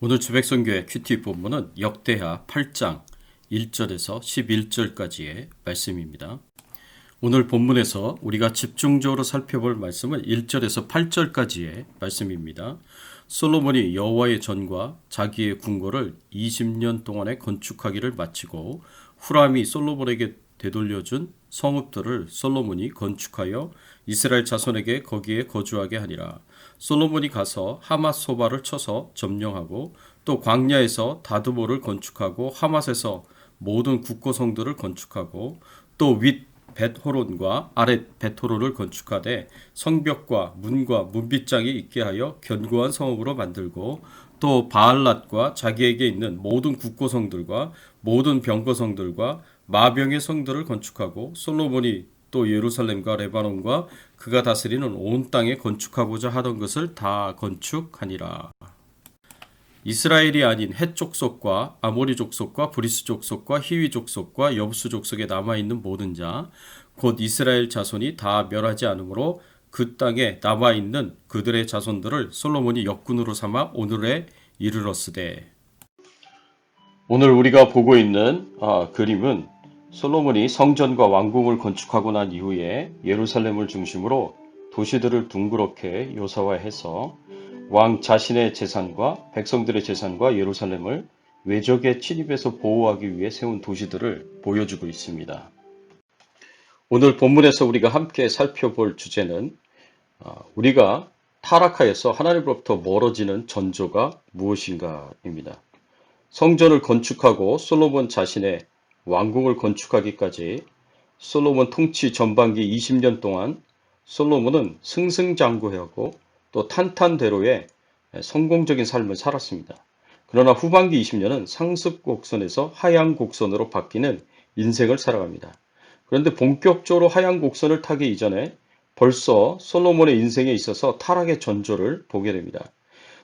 오늘 주백성교회 큐티 본문은 역대하 8장 1절에서 11절까지의 말씀입니다. 오늘 본문에서 우리가 집중적으로 살펴볼 말씀은 1절에서 8절까지의 말씀입니다. 솔로몬이 여호와의 전과 자기의 궁궐을 20년 동안에 건축하기를 마치고 후람이 솔로몬에게 되돌려준 성읍들을 솔로몬이 건축하여 이스라엘 자손에게 거기에 거주하게 하니라. 솔로몬이 가서 하맛 소바를 쳐서 점령하고 또 광야에서 다두모를 건축하고 하맛에서 모든 국고성들을 건축하고 또 윗 벳호론과 아랫 벳호론을 건축하되 성벽과 문과 문빗장이 있게 하여 견고한 성읍으로 만들고 또 바알랏과 자기에게 있는 모든 국고성들과 모든 병거성들과 마병의 성들을 건축하고 솔로몬이 또 예루살렘과 레바논과 그가 다스리는 온 땅에 건축하고자 하던 것을 다 건축하니라. 이스라엘이 아닌 헷 족속과 아모리 족속과 브리스 족속과 히위 족속과 여부수 족속에 남아있는 모든 자, 곧 이스라엘 자손이 다 멸하지 않으므로 그 땅에 남아있는 그들의 자손들을 솔로몬이 역군으로 삼아 오늘에 이르렀으되. 오늘 우리가 보고 있는 그림은 솔로몬이 성전과 왕궁을 건축하고 난 이후에 예루살렘을 중심으로 도시들을 둥그렇게 요사화해서 왕 자신의 재산과 백성들의 재산과 예루살렘을 외적의 침입에서 보호하기 위해 세운 도시들을 보여주고 있습니다. 오늘 본문에서 우리가 함께 살펴볼 주제는 우리가 타락하여서 하나님으로부터 멀어지는 전조가 무엇인가입니다. 성전을 건축하고 솔로몬 자신의 왕궁을 건축하기까지 솔로몬 통치 전반기 20년 동안 솔로몬은 승승장구하고 또 탄탄대로의 성공적인 삶을 살았습니다. 그러나 후반기 20년은 상습 곡선에서 하향 곡선으로 바뀌는 인생을 살아갑니다. 그런데 본격적으로 하향 곡선을 타기 이전에 벌써 솔로몬의 인생에 있어서 타락의 전조를 보게 됩니다.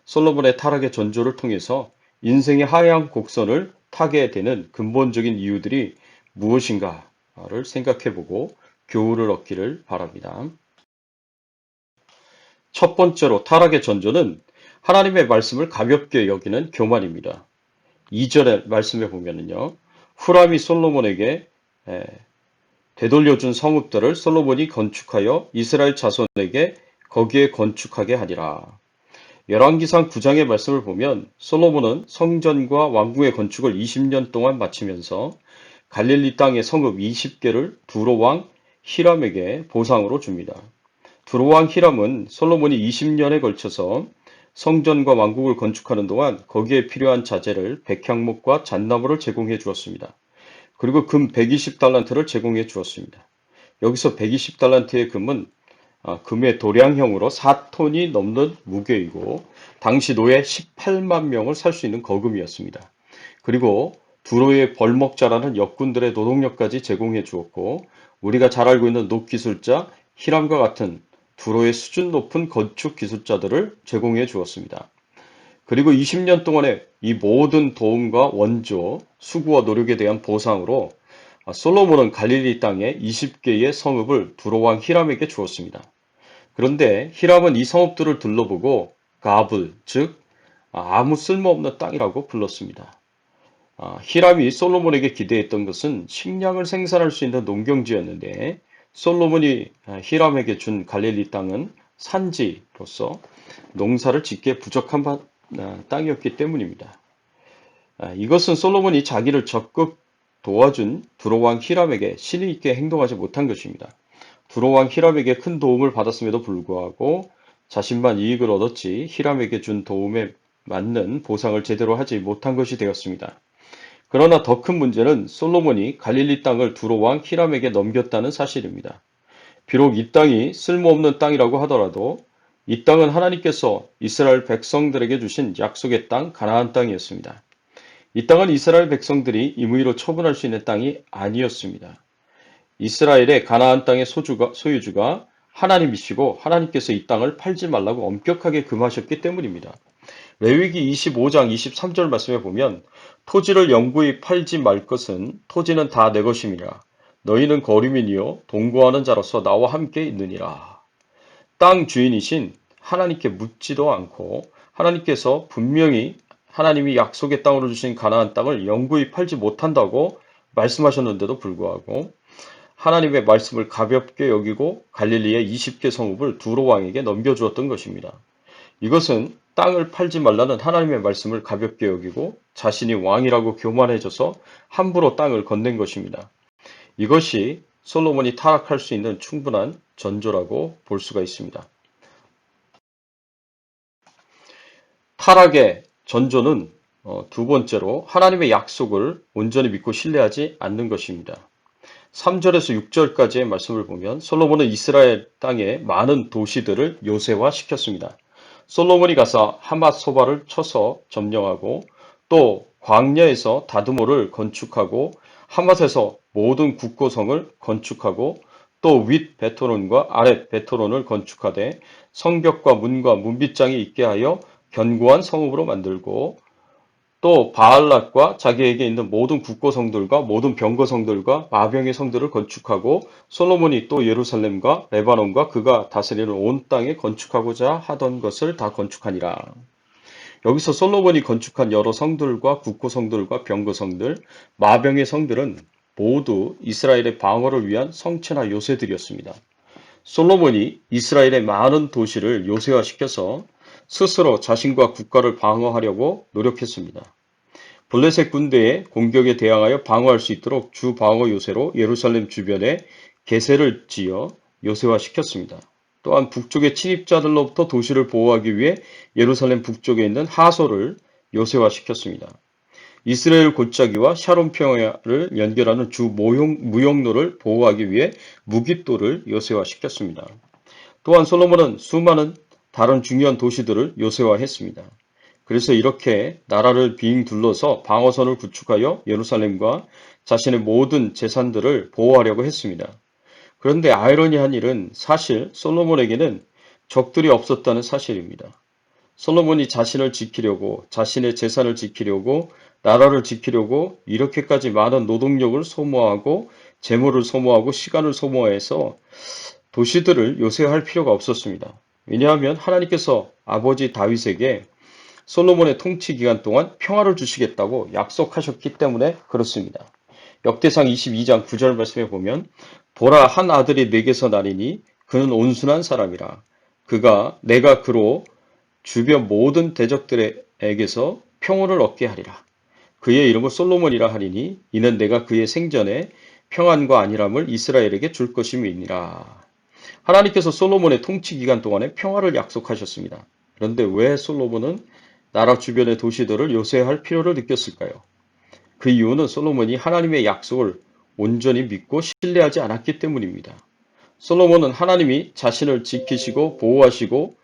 솔로몬의 타락의 전조를 통해서 인생의 하향 곡선을 타게 되는 근본적인 이유들이 무엇인가를 생각해보고 교훈을 얻기를 바랍니다. 첫 번째로 타락의 전조는 하나님의 말씀을 가볍게 여기는 교만입니다. 2절의 말씀에 보면은요, 후람이 솔로몬에게 되돌려준 성읍들을 솔로몬이 건축하여 이스라엘 자손에게 거기에 건축하게 하니라. 열왕기상 9장의 말씀을 보면 솔로몬은 성전과 왕궁의 건축을 20년 동안 마치면서 갈릴리 땅의 성읍 20개를 두로왕 히람에게 보상으로 줍니다. 두로왕 히람은 솔로몬이 20년에 걸쳐서 성전과 왕국을 건축하는 동안 거기에 필요한 자재를 백향목과 잣나무를 제공해 주었습니다. 그리고 금 120달란트를 제공해 주었습니다. 여기서 120달란트의 금은 금의 도량형으로 4톤이 넘는 무게이고 당시 노예 18만 명을 살 수 있는 거금이었습니다. 그리고 두로의 벌목자라는 역군들의 노동력까지 제공해 주었고 우리가 잘 알고 있는 녹기술자 히람과 같은 두로의 수준 높은 건축 기술자들을 제공해 주었습니다. 그리고 20년 동안의 이 모든 도움과 원조, 수고와 노력에 대한 보상으로 솔로몬은 갈릴리 땅에 20개의 성읍을 두로왕 히람에게 주었습니다. 그런데 히람은 이 성읍들을 둘러보고 가불, 즉 아무 쓸모없는 땅이라고 불렀습니다. 히람이 솔로몬에게 기대했던 것은 식량을 생산할 수 있는 농경지였는데 솔로몬이 히람에게 준 갈릴리 땅은 산지로서 농사를 짓기에 부족한 땅이었기 때문입니다. 이것은 솔로몬이 자기를 적극 도와준 두로왕 히람에게 신의 있게 행동하지 못한 것입니다. 두로왕 히람에게 큰 도움을 받았음에도 불구하고 자신만 이익을 얻었지 히람에게 준 도움에 맞는 보상을 제대로 하지 못한 것이 되었습니다. 그러나 더 큰 문제는 솔로몬이 갈릴리 땅을 두로왕 히람에게 넘겼다는 사실입니다. 비록 이 땅이 쓸모없는 땅이라고 하더라도 이 땅은 하나님께서 이스라엘 백성들에게 주신 약속의 땅 가나안 땅이었습니다. 이 땅은 이스라엘 백성들이 임의로 처분할 수 있는 땅이 아니었습니다. 이스라엘의 가나안 땅의 소유주가 하나님이시고 하나님께서 이 땅을 팔지 말라고 엄격하게 금하셨기 때문입니다. 레위기 25장 23절 말씀에 보면 토지를 영구히 팔지 말 것은 토지는 다 내 것임이라. 너희는 거류민이요 동거하는 자로서 나와 함께 있느니라. 땅 주인이신 하나님께 묻지도 않고 하나님께서 분명히 하나님이 약속의 땅으로 주신 가나안 땅을 영구히 팔지 못한다고 말씀하셨는데도 불구하고 하나님의 말씀을 가볍게 여기고 갈릴리의 20개 성읍을 두로 왕에게 넘겨주었던 것입니다. 이것은 땅을 팔지 말라는 하나님의 말씀을 가볍게 여기고 자신이 왕이라고 교만해져서 함부로 땅을 건넨 것입니다. 이것이 솔로몬이 타락할 수 있는 충분한 전조라고 볼 수가 있습니다. 타락의 전조는 두 번째로 하나님의 약속을 온전히 믿고 신뢰하지 않는 것입니다. 3절에서 6절까지의 말씀을 보면 솔로몬은 이스라엘 땅의 많은 도시들을 요새화시켰습니다. 솔로몬이 가서 하맛 소바를 쳐서 점령하고 또 광야에서 다드모를 건축하고 하맛에서 모든 국고성을 건축하고 또 윗 베토론과 아랫 베토론을 건축하되 성벽과 문과 문빗장이 있게 하여 견고한 성읍으로 만들고 또 바알랏과 자기에게 있는 모든 국고성들과 모든 병거성들과 마병의 성들을 건축하고 솔로몬이 또 예루살렘과 레바논과 그가 다스리는 온 땅에 건축하고자 하던 것을 다 건축하니라. 여기서 솔로몬이 건축한 여러 성들과 국고성들과 병거성들, 마병의 성들은 모두 이스라엘의 방어를 위한 성체나 요새들이었습니다. 솔로몬이 이스라엘의 많은 도시를 요새화시켜서 스스로 자신과 국가를 방어하려고 노력했습니다. 블레셋 군대의 공격에 대항하여 방어할 수 있도록 주 방어 요새로 예루살렘 주변에 게세를 지어 요새화시켰습니다. 또한 북쪽의 침입자들로부터 도시를 보호하기 위해 예루살렘 북쪽에 있는 하소를 요새화시켰습니다. 이스라엘 골짜기와 샤론 평야를 연결하는 주 무용로를 보호하기 위해 무깃도를 요새화시켰습니다. 또한 솔로몬은 수많은 다른 중요한 도시들을 요새화했습니다. 그래서 이렇게 나라를 빙 둘러서 방어선을 구축하여 예루살렘과 자신의 모든 재산들을 보호하려고 했습니다. 그런데 아이러니한 일은 사실 솔로몬에게는 적들이 없었다는 사실입니다. 솔로몬이 자신을 지키려고, 자신의 재산을 지키려고, 나라를 지키려고 이렇게까지 많은 노동력을 소모하고 재물을 소모하고 시간을 소모해서 도시들을 요새할 필요가 없었습니다. 왜냐하면 하나님께서 아버지 다윗에게 솔로몬의 통치 기간 동안 평화를 주시겠다고 약속하셨기 때문에 그렇습니다. 역대상 22장 9절 말씀에 보면 보라 한 아들이 내게서 나리니 그는 온순한 사람이라 내가 그로 주변 모든 대적들에게서 평온을 얻게 하리라. 그의 이름을 솔로몬이라 하리니 이는 내가 그의 생전에 평안과 안일함을 이스라엘에게 줄 것임이니라. 하나님께서 솔로몬의 통치 기간 동안에 평화를 약속하셨습니다. 그런데 왜 솔로몬은 나라 주변의 도시들을 요새할 필요를 느꼈을까요? 그 이유는 솔로몬이 하나님의 약속을 온전히 믿고 신뢰하지 않았기 때문입니다. 솔로몬은 하나님이 자신을 지키시고 보호하시고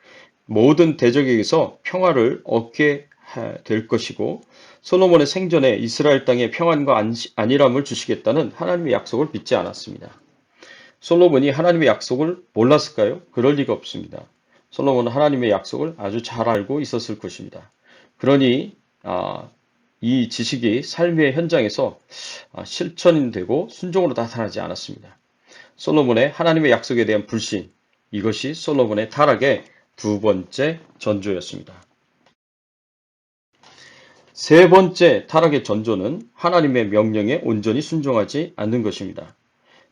모든 대적에게서 평화를 얻게 될 것이고 솔로몬의 생전에 이스라엘 땅에 평안과 안일함을 주시겠다는 하나님의 약속을 믿지 않았습니다. 솔로몬이 하나님의 약속을 몰랐을까요? 그럴 리가 없습니다. 솔로몬은 하나님의 약속을 아주 잘 알고 있었을 것입니다. 그러니 이 지식이 삶의 현장에서 실천되고 순종으로 나타나지 않았습니다. 솔로몬의 하나님의 약속에 대한 불신, 이것이 솔로몬의 타락의 두 번째 전조였습니다. 세 번째 타락의 전조는 하나님의 명령에 온전히 순종하지 않는 것입니다.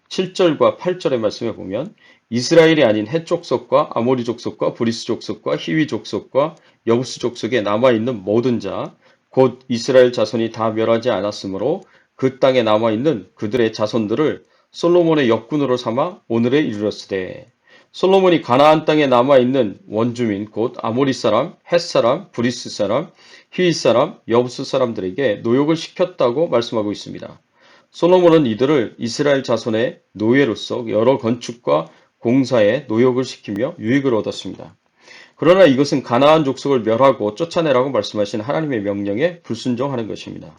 7절과 8절의 말씀에 보면 이스라엘이 아닌 헷 족속과 아모리 족속과 브리스 족속과 히위 족속과 여부스 족속에 남아있는 모든 자, 곧 이스라엘 자손이 다 멸하지 않았으므로 그 땅에 남아있는 그들의 자손들을 솔로몬의 역군으로 삼아 오늘에 이르렀으되 솔로몬이 가나안 땅에 남아있는 원주민 곧 아모리 사람, 헷 사람, 브리스 사람, 히위 사람, 여부스 사람들에게 노역을 시켰다고 말씀하고 있습니다. 솔로몬은 이들을 이스라엘 자손의 노예로서 여러 건축과 공사에 노역을 시키며 유익을 얻었습니다. 그러나 이것은 가나안 족속을 멸하고 쫓아내라고 말씀하신 하나님의 명령에 불순종하는 것입니다.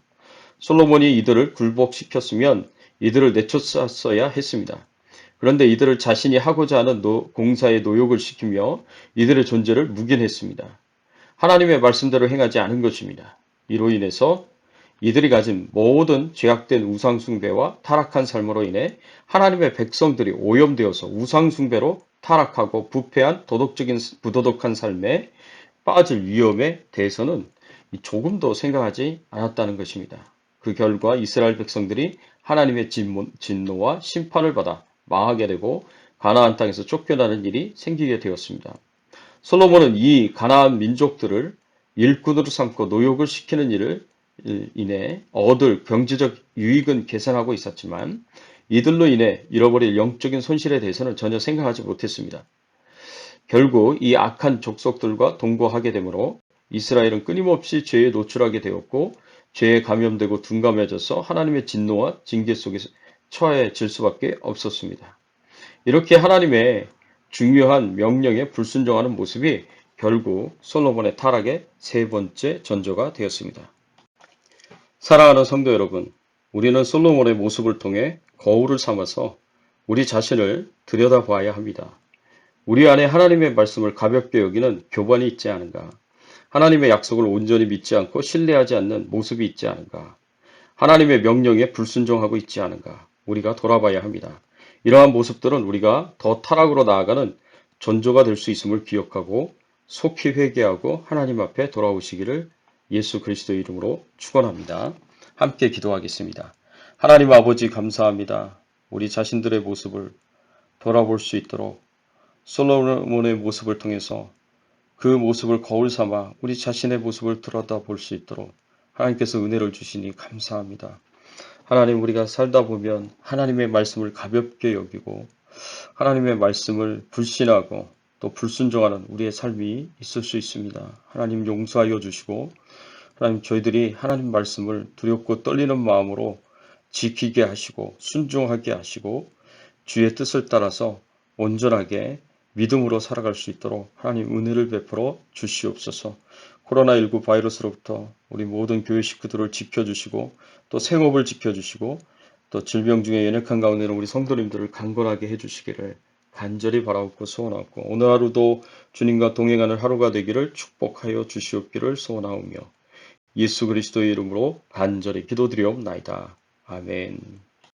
솔로몬이 이들을 굴복시켰으면 이들을 내쫓았어야 했습니다. 그런데 이들을 자신이 하고자 하는 공사에 노역을 시키며 이들의 존재를 묵인했습니다. 하나님의 말씀대로 행하지 않은 것입니다. 이로 인해서 이들이 가진 모든 죄악된 우상숭배와 타락한 삶으로 인해 하나님의 백성들이 오염되어서 우상숭배로 타락하고 부패한 부도덕한 삶에 빠질 위험에 대해서는 조금도 생각하지 않았다는 것입니다. 그 결과 이스라엘 백성들이 하나님의 진노와 심판을 받아 망하게 되고 가나안 땅에서 쫓겨나는 일이 생기게 되었습니다. 솔로몬은 이 가나안 민족들을 일꾼으로 삼고 노역을 시키는 일을 인해 얻을 경제적 유익은 계산하고 있었지만 이들로 인해 잃어버릴 영적인 손실에 대해서는 전혀 생각하지 못했습니다. 결국 이 악한 족속들과 동거하게 되므로 이스라엘은 끊임없이 죄에 노출하게 되었고 죄에 감염되고 둔감해져서 하나님의 진노와 징계 속에 처해질 수밖에 없었습니다. 이렇게 하나님의 중요한 명령에 불순종하는 모습이 결국 솔로몬의 타락의 세 번째 전조가 되었습니다. 사랑하는 성도 여러분, 우리는 솔로몬의 모습을 통해 거울을 삼아서 우리 자신을 들여다봐야 합니다. 우리 안에 하나님의 말씀을 가볍게 여기는 교반이 있지 않은가? 하나님의 약속을 온전히 믿지 않고 신뢰하지 않는 모습이 있지 않은가? 하나님의 명령에 불순종하고 있지 않은가? 우리가 돌아봐야 합니다. 이러한 모습들은 우리가 더 타락으로 나아가는 전조가 될 수 있음을 기억하고 속히 회개하고 하나님 앞에 돌아오시기를 예수 그리스도의 이름으로 축원합니다. 함께 기도하겠습니다. 하나님 아버지 감사합니다. 우리 자신들의 모습을 돌아볼 수 있도록 솔로몬의 모습을 통해서 그 모습을 거울 삼아 우리 자신의 모습을 들여다볼 수 있도록 하나님께서 은혜를 주시니 감사합니다. 하나님, 우리가 살다 보면 하나님의 말씀을 가볍게 여기고 하나님의 말씀을 불신하고 또 불순종하는 우리의 삶이 있을 수 있습니다. 하나님 용서하여 주시고 하나님, 저희들이 하나님 말씀을 두렵고 떨리는 마음으로 지키게 하시고 순종하게 하시고 주의 뜻을 따라서 온전하게 믿음으로 살아갈 수 있도록 하나님 은혜를 베풀어 주시옵소서. 코로나19 바이러스로부터 우리 모든 교회 식구들을 지켜주시고 또 생업을 지켜주시고 또 질병 중에 연약한 가운데는 우리 성도님들을 강건하게 해주시기를 간절히 바라옵고 소원하옵고 오늘 하루도 주님과 동행하는 하루가 되기를 축복하여 주시옵기를 소원하오며 예수 그리스도의 이름으로 간절히 기도드리옵나이다. 아멘.